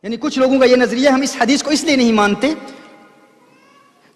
یعنی کچھ لوگوں کا یہ نظریہ، ہم اس حدیث کو اس لیے نہیں مانتے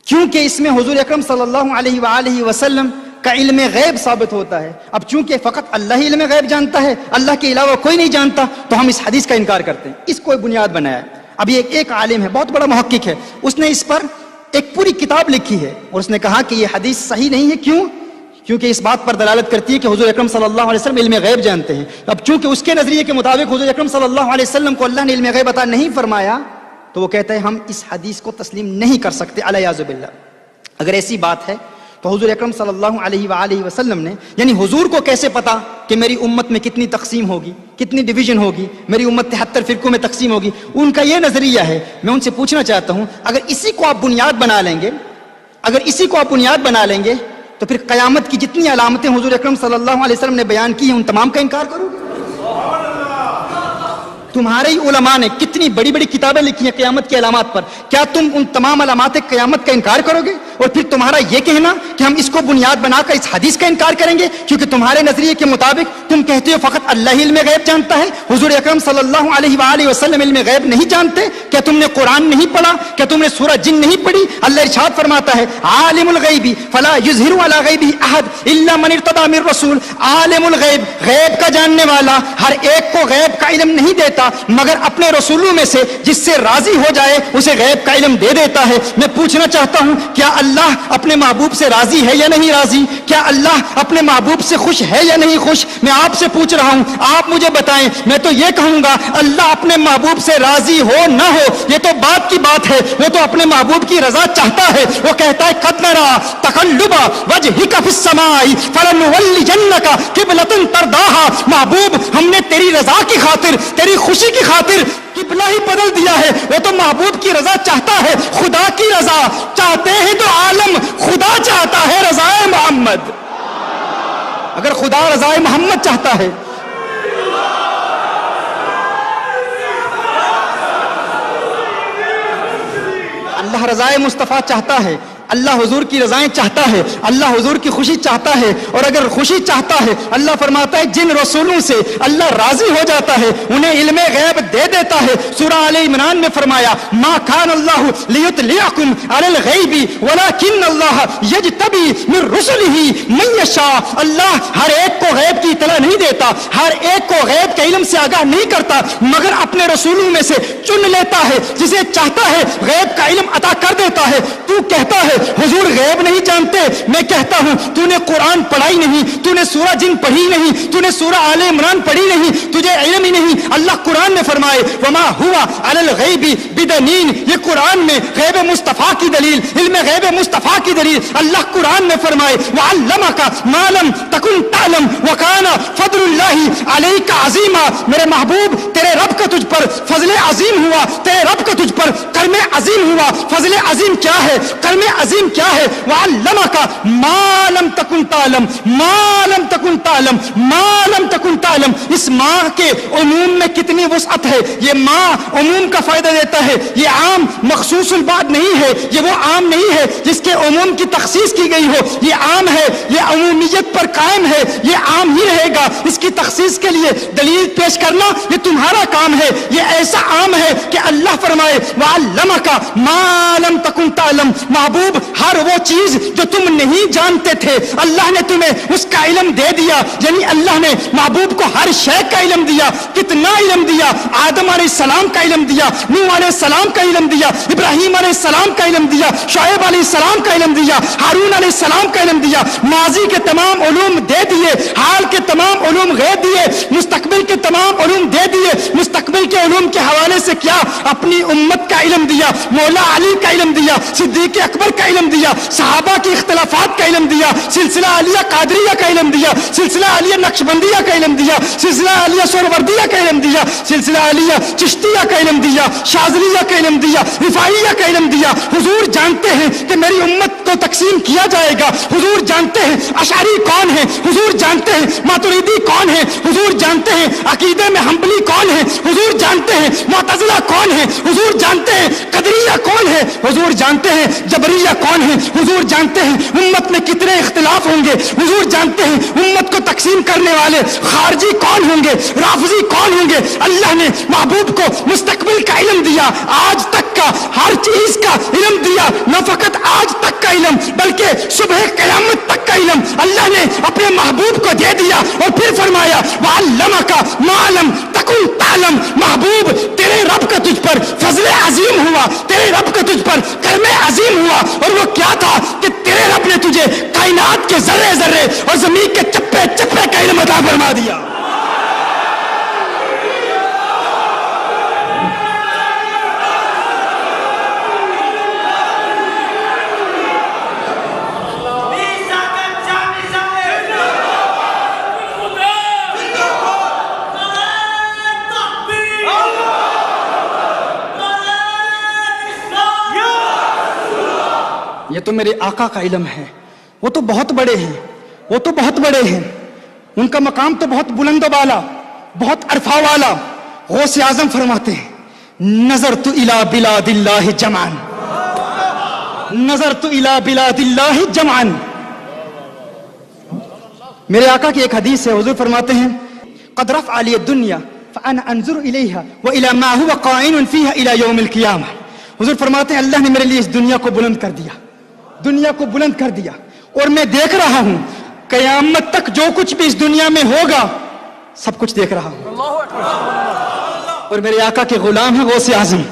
کیونکہ اس میں حضور اکرم صلی اللہ علیہ وآلہ وسلم کا علم غیب ثابت ہوتا ہے. اب چونکہ فقط اللہ ہی علم غیب جانتا ہے، اللہ کے علاوہ کوئی نہیں جانتا، تو ہم اس حدیث کا انکار کرتے ہیں. اس کو بنیاد بنایا ہے. اب یہ ایک عالم ہے، بہت بڑا محقق ہے، اس نے اس پر ایک پوری کتاب لکھی ہے اور اس نے کہا کہ یہ حدیث صحیح نہیں ہے. کیوں؟ کیونکہ اس بات پر دلالت کرتی ہے کہ حضور اکرم صلی اللہ علیہ وسلم علم غیب جانتے ہیں. اب چونکہ اس کے نظریے کے مطابق حضور اکرم صلی اللہ علیہ وسلم کو اللہ نے علم غیب عطا نہیں فرمایا، تو وہ کہتا ہے ہم اس حدیث کو تسلیم نہیں کر سکتے علیاذ باللہ. اگر ایسی بات ہے تو حضور اکرم صلی اللہ علیہ وآلہ وسلم نے، یعنی حضور کو کیسے پتا کہ میری امت میں کتنی تقسیم ہوگی، کتنی ڈویژن ہوگی، میری امت 73 فرقوں میں تقسیم ہوگی؟ ان کا یہ نظریہ ہے. میں ان سے پوچھنا چاہتا ہوں، اگر اسی کو آپ بنیاد بنا لیں گے تو پھر قیامت کی جتنی علامتیں حضور اکرم صلی اللہ علیہ وسلم نے بیان کی ہیں ان تمام کا انکار کرو گے؟ تمہارے ہی علماء نے کتنی بڑی بڑی کتابیں لکھی ہیں قیامت کی علامات پر، کیا تم ان تمام علامات قیامت کا انکار کرو گے؟ اور پھر تمہارا یہ کہنا کہ ہم اس کو بنیاد بنا کر اس حدیث کا انکار کریں گے کیونکہ تمہارے نظریے کے مطابق تم کہتے ہو فقط اللہ ہی علم غیب جانتا ہے، حضور اکرم صلی اللہ علیہ وآلہ وسلم علم غیب نہیں جانتے؟ کیا تم نے قرآن نہیں پڑھا؟ کیا تم نے سورہ جن نہیں پڑھی؟ اللہ ارشاد فرماتا ہے عالم الغیب فلا یظہر علی غیبہ احد الا من ارتضی من رسول. عالم الغیب، غیب کا جاننے والا ہر ایک کو غیب کا علم نہیں دیتا مگر اپنے رسولوں میں سے جس سے راضی ہو جائے اسے غیب کا علم دے دیتا ہے. میں پوچھنا چاہتا ہوں، کیا اللہ اپنے محبوب سے راضی ہے یا نہیں راضی؟ کیا اللہ اپنے محبوب سے خوش ہے یا نہیں خوش؟ میں آپ سے پوچھ رہا ہوں، آپ مجھے بتائیں. میں تو یہ کہوں گا اللہ اپنے محبوب سے راضی ہو نہ ہو یہ تو بات کی بات ہے، وہ تو اپنے محبوب کی رضا چاہتا ہے. وہ کہتا ہے قد نرى تقلب وجهك في السماء فلنولينك قبلة ترضاها. محبوب ہم نے تیری رضا کی خاطر، تیری خوشی کی خاطر قبلہ ہی بدل دیا ہے. وہ تو محبوب کی رضا چاہتا ہے، خدا کی رضا چاہتے ہیں تو عالم خدا چاہتا ہے رضا محمد. اگر خدا رضا محمد چاہتا ہے، اللہ رضا مصطفیٰ چاہتا ہے، اللہ حضور کی رضائیں چاہتا ہے، اللہ حضور کی خوشی چاہتا ہے. اور اگر خوشی چاہتا ہے، اللہ فرماتا ہے جن رسولوں سے اللہ راضی ہو جاتا ہے انہیں علم غیب دے دیتا ہے. سورہ آل عمران میں فرمایا ما کان اللہ لیطلعکم علی الغیب ولکن اللہ یجتبی من رسلہ من یشاء. اللہ ہر ایک کو غیب کی اطلاع نہیں دیتا، ہر ایک کو غیب کے علم سے آگاہ نہیں کرتا مگر اپنے رسولوں میں سے چن لیتا ہے، جسے چاہتا ہے غیب کا علم عطا کر دیتا ہے. تو کہتا ہے حضور غیب نہیں جانتے، میں کہتا ہوں تو نے قرآن پڑھائی نہیں، تو نے سورہ جن پڑھی نہیں، تو نے سورہ آل عمران پڑھی نہیں، تجھے علم ہی نہیں. اللہ قرآن میں فرمائے وما ہوا علی الغیب بدنین. یہ قرآن میں غیب مصطفیٰ کی دلیل، علم غیب مصطفیٰ کی دلیل. اللہ قرآن میں فرمائے وعلمک ما لم تکن تعلم وکان فضل اللہ علیک عظیما. میرے محبوب تیرے رب کا تجھ پر فضل عظیم ہوا، تیرے رب کا تجھ پر کرم عظیم ہوا. فضل عظیم کیا ہے؟ کرم عظیم کیا ہے؟ وعلمک ما لم تکن تعلم، ما لم تکن تعلم، ما لم تکن تعلم. اس ماں کے عموم میں کتنی وسعت ہے. یہ ماں عموم کا فائدہ دیتا ہے، یہ عام مخصوص البعض نہیں ہے، یہ وہ عام نہیں ہے جس کے عموم کی تخصیص کی گئی ہو. یہ عام ہے، یہ عمومیت پر قائم ہے، یہ عام ہی رہے گا. اس کی تخصیص کے لیے دلیل پیش کرنا یہ تمہارا کام ہے. یہ ایسا عام ہے کہ اللہ فرمائے وعلمک ما لم تکن تعلم. محبوب ہر وہ چیز جو تم نہیں جانتے تھے اللہ نے تمہیں اس کا علم دے دیا. یعنی اللہ نے محبوب کو ہر شے کا علم دیا. کتنا علم دیا؟ آدم علیہ السلام کا علم دیا، نوح علیہ السلام کا علم دیا، ابراہیم علیہ السلام کا علم دیا، شعیب علیہ السلام کا علم دیا، ہارون علیہ السلام کا علم دیا. ماضی کے تمام علوم دے دیے، حال کے تمام علوم غیب دیے، مستقبل کے تمام علوم دے دیے. مستقبل کے علوم کے حوالے سے کیا؟ اپنی امت کا علم دیا، مولا علی کا علم دیا، صدیق اکبر کا علم دیا، صحابہ کے اختلافات کا علم دیا، سلسلہ عالیہ قادریہ کا علم دیا، سلسلہ عالیہ نقشبندیہ کا علم دیا، سلسلہ عالیہ سہروردیہ کا علم دیا، سلسلہ عالیہ چشتیہ کا علم دیا، شاذلیہ کا علم دیا، رفاعیہ کا علم دیا. حضور جانتے ہیں کہ میری امت کو تقسیم کیا جائے گا. حضور جانتے ہیں اشعری کون ہے، حضور جانتے ہیں ماتریدی کون ہے، حضور جانتے ہیں عقیدے میں حنبلی کون ہے، حضور جانتے ہیں معتزلہ کون ہے، حضور جانتے ہیں قدریہ کون ہے، حضور جانتے ہیں جبریہ کون ہے، حضور جانتے ہیں امت میں کتنے اختلاف ہوں گے، حضور جانتے ہیں امت کو تقسیم کرنے والے خارجی کون ہوں گے، رافضی کون ہوں گے. اللہ نے محبوب کو مستقبل کا علم علم دیا, آج تک کا ہر چیز کا علم دیا, نہ فقط آج تک کا علم بلکہ صبح قیامت تک کا علم اللہ نے اپنے محبوب کو دے دیا. اور پھر فرمایا وَعَلَّمَكَ مَا لَمْ تَكُنْ تَعْلَمْ. محبوب تیرے رب کا تجھ پر فضل عظیم ہوا, تیرے رب کا تجھ پر کرم عظیم ہوا, اور وہ کیا تھا کہ تیرے رب نے تجھے کائنات کے ذرے ذرے اور زمین کے چپے چپے کا علم عطا فرما دیا. یہ تو میرے آقا کا علم ہے, وہ تو بہت بڑے ہیں, وہ تو بہت بڑے ہیں, ان کا مقام تو بہت بلند و بالا, بہت عرفہ والا. غوث اعظم فرماتے ہیں نظرت الی بلاد اللہ جمعا, نظرت الی بلاد اللہ جمعا. میرے آقا کی ایک حدیث ہے, حضور فرماتے ہیں قد رفع علی الدنیا فانا انظر الیہا والی ما هو قائم فیہا الی یوم القیامہ. حضور فرماتے ہیں اللہ نے میرے لیے اس دنیا کو بلند کر دیا, دنیا کو بلند کر دیا, اور میں دیکھ رہا ہوں قیامت تک جو کچھ بھی اس دنیا میں ہوگا سب کچھ دیکھ رہا ہوں. اور میرے آقا کے غلام ہیں غوث اعظم.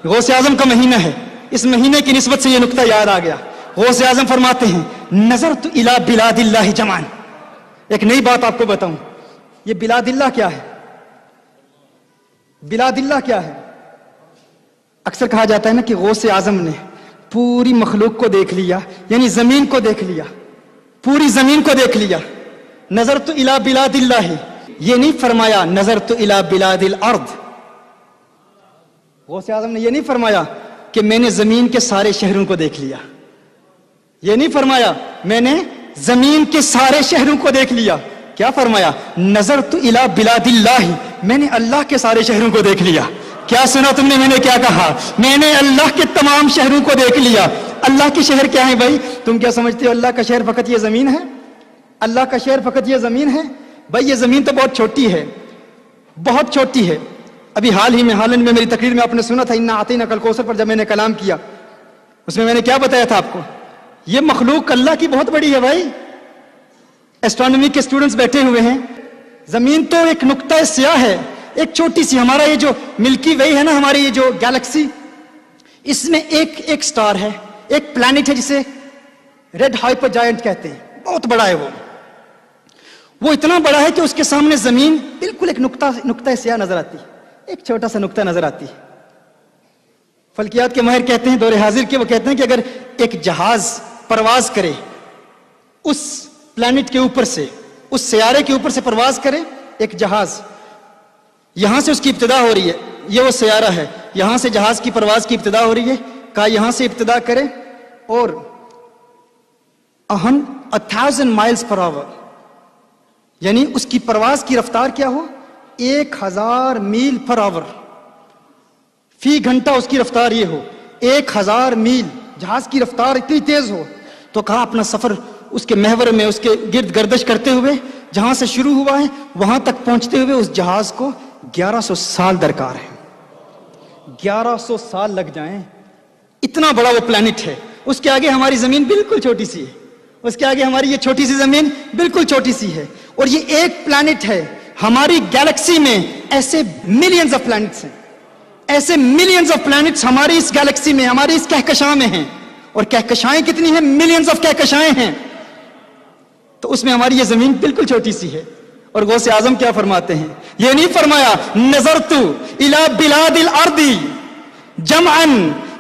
غوث اعظم کا مہینہ ہے, اس مہینے کی نسبت سے یہ نقطہ یاد آ گیا. غوث اعظم فرماتے ہیں نظرت الی بلاد اللہ جمعا. ایک نئی بات آپ کو بتاؤں, یہ بلاد اللہ کیا ہے؟ بلاد اللہ کیا ہے؟ اکثر کہا جاتا ہے نا کہ غوث اعظم نے پوری مخلوق کو دیکھ لیا, یعنی زمین کو دیکھ لیا, پوری زمین کو دیکھ لیا. نظرت الی بلاد اللہ, یہ نہیں فرمایا نظرت الی بلاد الارض. غوث اعظم نے یہ نہیں فرمایا کہ میں نے زمین کے سارے شہروں کو دیکھ لیا, یہ نہیں فرمایا میں نے زمین کے سارے شہروں کو دیکھ لیا. کیا فرمایا نظرت الی بلاد اللہ, میں نے اللہ کے سارے شہروں کو دیکھ لیا. کیا سنا تم نے, میں نے کیا کہا؟ میں نے اللہ کے تمام شہروں کو دیکھ لیا. اللہ کے شہر کیا ہیں بھائی؟ تم کیا سمجھتے ہو اللہ کا شہر فقط یہ زمین ہے؟ اللہ کا شہر فقط یہ زمین ہے؟ بھائی یہ زمین تو بہت چھوٹی ہے, بہت چھوٹی ہے. ابھی حال ہی میں ہالینڈ میں میری تقریر میں آپ نے سنا تھا انا اعطیناک الکوثر پر جب میں نے کلام کیا, اس میں نے کیا بتایا تھا آپ کو؟ یہ مخلوق اللہ کی بہت بڑی ہے بھائی. ایسٹرونومی کے اسٹوڈنٹس بیٹھے ہوئے ہیں, زمین تو ایک نقطہ سیاہ ہے, ایک چھوٹی سی. ہمارا یہ جو ملکی وے ہے نا, ہماری یہ جو گیلیکسی, اس میں ایک سٹار ہے, ایک پلانٹ ہے جسے ریڈ ہائپر جائنٹ کہتے ہیں, بہت بڑا ہے وہ اتنا بڑا ہے کہ اس کے سامنے زمین بالکل ایک نقطہ سیاہ نظر آتی ہے, ایک چھوٹا سا نقطہ نظر آتی ہے. فلکیات کے ماہر کہتے ہیں دور حاضر کے, وہ کہتے ہیں کہ اگر ایک جہاز پرواز کرے اس پلانٹ کے اوپر سے, اس سیارے کے اوپر سے پرواز کرے ایک جہاز, یہاں سے اس کی ابتدا ہو رہی ہے, یہ وہ سیارہ ہے, یہاں سے جہاز کی پرواز کی ابتدا ہو رہی ہے. کہا یہاں سے ابتدا کرے اور 1000 miles per hour, یعنی اس کی پرواز کی رفتار کیا ہو 1000 میل پر آور, فی گھنٹہ اس کی رفتار یہ ہو 1000 میل, جہاز کی رفتار اتنی تیز ہو. تو کہا اپنا سفر اس کے محور میں اس کے گرد گردش کرتے ہوئے جہاں سے شروع ہوا ہے وہاں تک پہنچتے ہوئے اس جہاز کو 1100 سال درکار ہے, 1100 سال لگ جائیں. اتنا بڑا وہ پلانٹ ہے, اس کے آگے ہماری زمین بالکل چھوٹی سی ہے, اس کے آگے ہماری یہ چھوٹی سی زمین بالکل چھوٹی سی ہے. اور یہ ایک پلانٹ ہے, ہماری گیلیکسی میں ایسے ملینز آف پلانٹس ہیں, ایسے ملینز آف پلانٹس ہماری اس گیلیکسی میں, ہماری اس کہکشاں میں ہیں. اور کہکشائیں کتنی ہیں؟ ملینز آف کہکشائیں ہیں. تو اس میں ہماری یہ زمین بالکل چھوٹی سی ہے. اور غوث اعظم کیا فرماتے ہیں؟ یہ نہیں فرمایا نظرت الی بلاد الارض جمعا,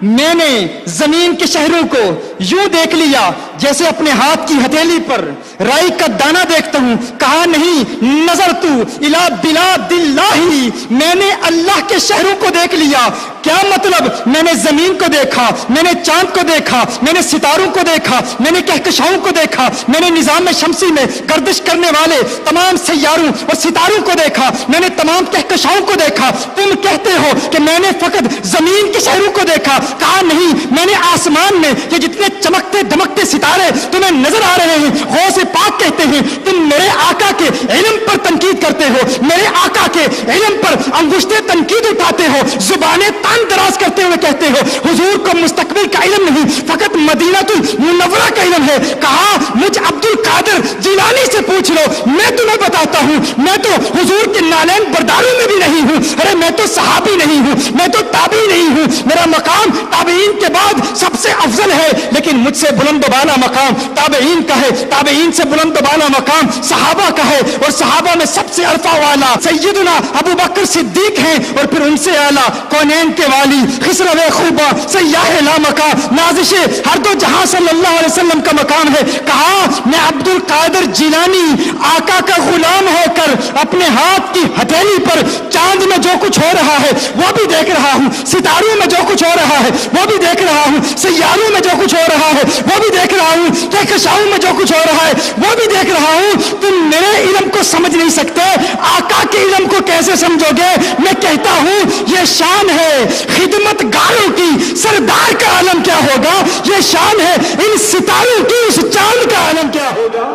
میں نے زمین کے شہروں کو یوں دیکھ لیا جیسے اپنے ہاتھ کی ہتھیلی پر رائی کا دانہ دیکھتا ہوں. کہا نہیں نظرت الی بلاد اللہ, میں نے اللہ کے شہروں کو دیکھ لیا. کیا مطلب؟ میں نے زمین کو دیکھا, میں نے چاند کو دیکھا, میں نے ستاروں کو دیکھا, میں نے کہکشاؤں کو دیکھا, میں نے نظام شمسی میں گردش کرنے والے تمام سیاروں اور ستاروں کو دیکھا, میں نے تمام کہکشاؤں کو دیکھا. تم کہتے ہو کہ میں نے فقط زمین کے شہروں کو دیکھا. کہا نہیں, میں نے آسمان میں یہ جتنے یہ چمکتے دمکتے ستارے تمہیں نظر آ رہے ہیں، غوث پاک کہتے ہیں تم میرے آقا کے علم پر تنقید کرتے ہو، میرے آقا کے علم پر انگشتے تنقید اٹھاتے ہو، زبانیں تان دراز کرتے ہوئے کہتے ہو حضور کو مستقبل کا علم نہیں، فقط مدینہ المنورہ کا علم ہے۔ کہا مجھ عبد القادر جیلانی سے پوچھ لو، میں تمہیں بتاتا ہوں، میں تو حضور کے نالین برداروں میں بھی نہیں ہوں، ارے میں تو صحابی نہیں ہوں، میں تو تابعی نہیں ہوں، میرا مقام تابعین کے بعد سب سے افضل ہے، لیکن مجھ سے بلند و بالا مقام تابعین کا ہے، تابعین سے بلند و بالا مقام صحابہ کا ہے، اور صحابہ میں سب سے عرفہ والا سیدنا ابو بکر صدیق ہیں، اور پھر ان سے اعلیٰ کونین کے والی خسرو خوبہ سیاح لامکا نازش ہر دو جہاں صلی اللہ علیہ وسلم کا مقام ہے۔ کہا میں عبد القادر جیلانی آقا کا غلام ہو کر اپنے ہاتھ کی ہتھیلی پر چاند میں جو کچھ ہو رہا ہے وہ بھی دیکھ رہا ہوں، ستاروں میں جو کچھ ہو رہا ہے وہ بھی دیکھ رہا ہوں، سیاروں میں جو کچھ ہو رہا ہے وہ بھی دیکھ رہا ہوں، کہکشاؤں میں جو کچھ ہو رہا ہے وہ بھی دیکھ رہا ہوں۔ تم میرے علم کو سمجھ نہیں سکتے، آقا کے علم کو کیسے سمجھو گے؟ میں کہتا ہوں یہ شان ہے خدمت گاروں کی، سردار کا عالم کیا ہوگا؟ یہ شان ہے ان ستاروں کی، اس چاند کا عالم کیا ہوگا؟